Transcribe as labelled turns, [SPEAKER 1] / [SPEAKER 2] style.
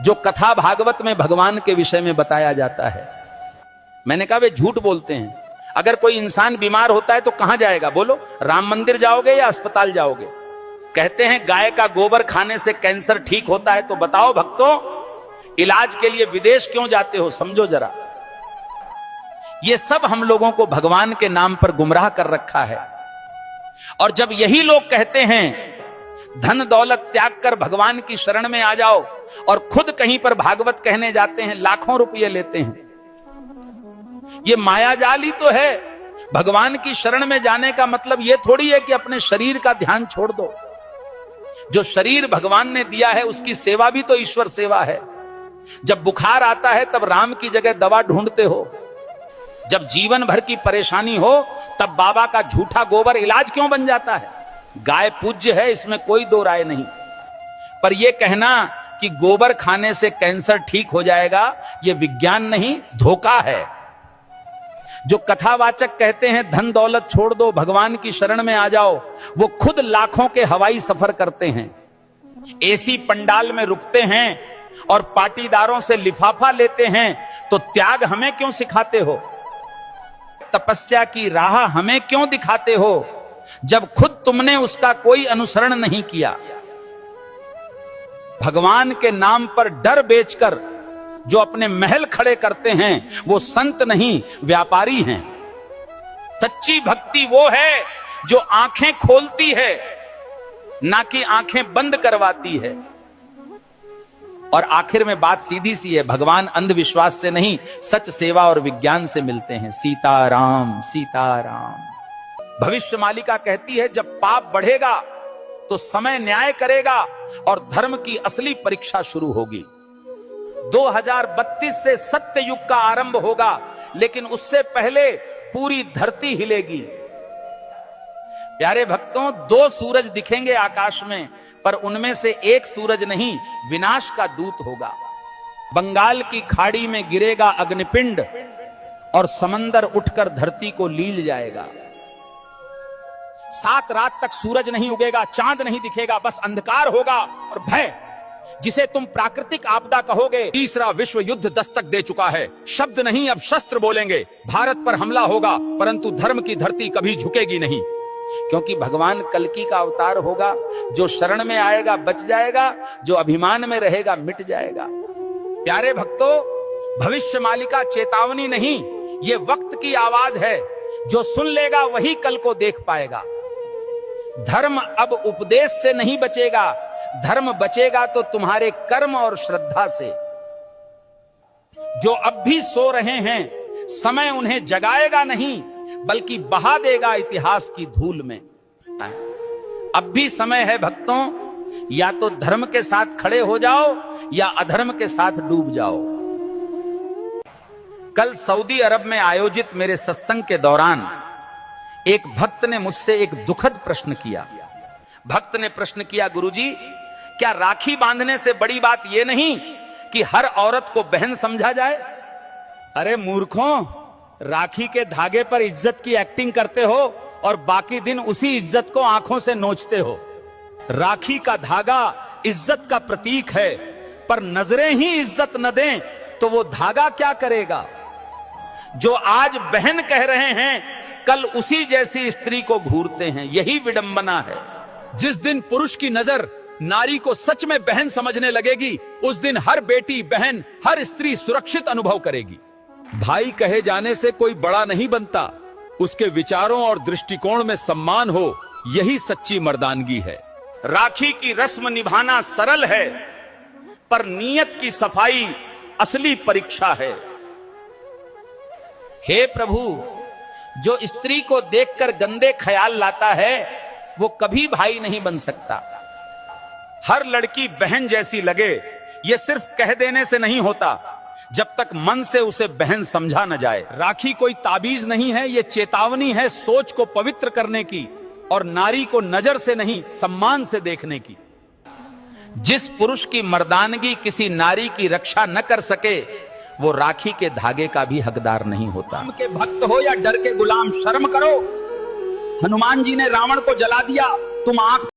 [SPEAKER 1] जो कथा भागवत में भगवान के विषय में बताया जाता है। मैंने कहा वे झूठ बोलते हैं। अगर कोई इंसान बीमार होता है तो कहां जाएगा बोलो? राम मंदिर जाओगे या अस्पताल जाओगे? कहते हैं गाय का गोबर खाने से कैंसर ठीक होता है, तो बताओ भक्तों, इलाज के लिए विदेश क्यों जाते हो? समझो जरा। ये सब हम लोगों को भगवान के नाम पर गुमराह कर रखा है। और जब यही लोग कहते हैं धन दौलत त्याग कर भगवान की शरण में आ जाओ, और खुद कहीं पर भागवत कहने जाते हैं, लाखों रुपये लेते हैं। ये मायाजाल ही तो है। भगवान की शरण में जाने का मतलब यह थोड़ी है कि अपने शरीर का ध्यान छोड़ दो। जो शरीर भगवान ने दिया है उसकी सेवा भी तो ईश्वर सेवा है। जब बुखार आता है तब राम की जगह दवा ढूंढते हो। जब जीवन भर की परेशानी हो तब बाबा का झूठा गोबर इलाज क्यों बन जाता है? गाय पूज्य है, इसमें कोई दो राय नहीं, पर यह कहना कि गोबर खाने से कैंसर ठीक हो जाएगा, यह विज्ञान नहीं, धोखा है। जो कथावाचक कहते हैं धन दौलत छोड़ दो, भगवान की शरण में आ जाओ, वो खुद लाखों के हवाई सफर करते हैं, एसी पंडाल में रुकते हैं और पाटीदारों से लिफाफा लेते हैं। तो त्याग हमें क्यों सिखाते हो? तपस्या की राह हमें क्यों दिखाते हो, जब खुद तुमने उसका कोई अनुसरण नहीं किया? भगवान के नाम पर डर बेचकर जो अपने महल खड़े करते हैं वो संत नहीं, व्यापारी हैं। सच्ची भक्ति वो है जो आंखें खोलती है, ना कि आंखें बंद करवाती है। और आखिर में बात सीधी सी है, भगवान अंधविश्वास से नहीं, सच सेवा और विज्ञान से मिलते हैं। सीताराम सीताराम। भविष्य मालिका कहती है जब पाप बढ़ेगा तो समय न्याय करेगा और धर्म की असली परीक्षा शुरू होगी। 2032 से सत्य युग का आरंभ होगा, लेकिन उससे पहले पूरी धरती हिलेगी। प्यारे भक्तों, 2 सूरज दिखेंगे आकाश में, पर उनमें से एक सूरज नहीं, विनाश का दूत होगा। बंगाल की खाड़ी में गिरेगा अग्निपिंड और समंदर उठकर धरती को लील जाएगा। 7 रात तक सूरज नहीं उगेगा, चांद नहीं दिखेगा, बस अंधकार होगा और भय, जिसे तुम प्राकृतिक आपदा कहोगे। तीसरा विश्व युद्ध दस्तक दे चुका है। शब्द नहीं अब शस्त्र बोलेंगे। भारत पर हमला होगा, परंतु धर्म की धरती कभी झुकेगी नहीं, क्योंकि भगवान कल्कि का अवतार होगा। जो शरण में आएगा बच जाएगा, जो अभिमान में रहेगा मिट जाएगा। प्यारे भक्तों, भविष्य मालिका चेतावनी नहीं, ये वक्त की आवाज है। जो सुन लेगा वही कल को देख पाएगा। धर्म अब उपदेश से नहीं बचेगा, धर्म बचेगा तो तुम्हारे कर्म और श्रद्धा से। जो अब भी सो रहे हैं, समय उन्हें जगाएगा नहीं, बल्कि बहा देगा इतिहास की धूल में। अब भी समय है भक्तों, या तो धर्म के साथ खड़े हो जाओ या अधर्म के साथ डूब जाओ। कल सऊदी अरब में आयोजित मेरे सत्संग के दौरान एक भक्त ने मुझसे एक दुखद प्रश्न किया। भक्त ने प्रश्न किया, गुरुजी, क्या राखी बांधने से बड़ी बात यह नहीं कि हर औरत को बहन समझा जाए? अरे मूर्खों, राखी के धागे पर इज्जत की एक्टिंग करते हो और बाकी दिन उसी इज्जत को आंखों से नोचते हो। राखी का धागा इज्जत का प्रतीक है, पर नजरें ही इज्जत न दें तो वो धागा क्या करेगा? जो आज बहन कह रहे हैं, कल उसी जैसी स्त्री को घूरते हैं। यही विडंबना है।
[SPEAKER 2] जिस दिन पुरुष की नजर नारी को सच में बहन समझने लगेगी, उस दिन हर बेटी, बहन, हर स्त्री सुरक्षित अनुभव करेगी। भाई कहे जाने से कोई बड़ा नहीं बनता, उसके विचारों और दृष्टिकोण में सम्मान हो, यही सच्ची मर्दानगी है।
[SPEAKER 1] राखी की रस्म निभाना सरल है, पर नीयत की सफाई असली परीक्षा है। हे प्रभु, जो स्त्री को देखकर गंदे ख्याल लाता है वो कभी भाई नहीं बन सकता। हर लड़की बहन जैसी लगे, ये सिर्फ कह देने से नहीं होता, जब तक मन से उसे बहन समझा न जाए।
[SPEAKER 2] राखी कोई ताबीज नहीं है, ये चेतावनी है सोच को पवित्र करने की और नारी को नजर से नहीं सम्मान से देखने की।
[SPEAKER 1] जिस पुरुष की मर्दानगी किसी नारी की रक्षा न कर सके, वो राखी के धागे का भी हकदार नहीं होता।
[SPEAKER 2] राम के भक्त हो या डर के गुलाम, शर्म करो। हनुमान जी ने रावण को जला दिया, तुम आंख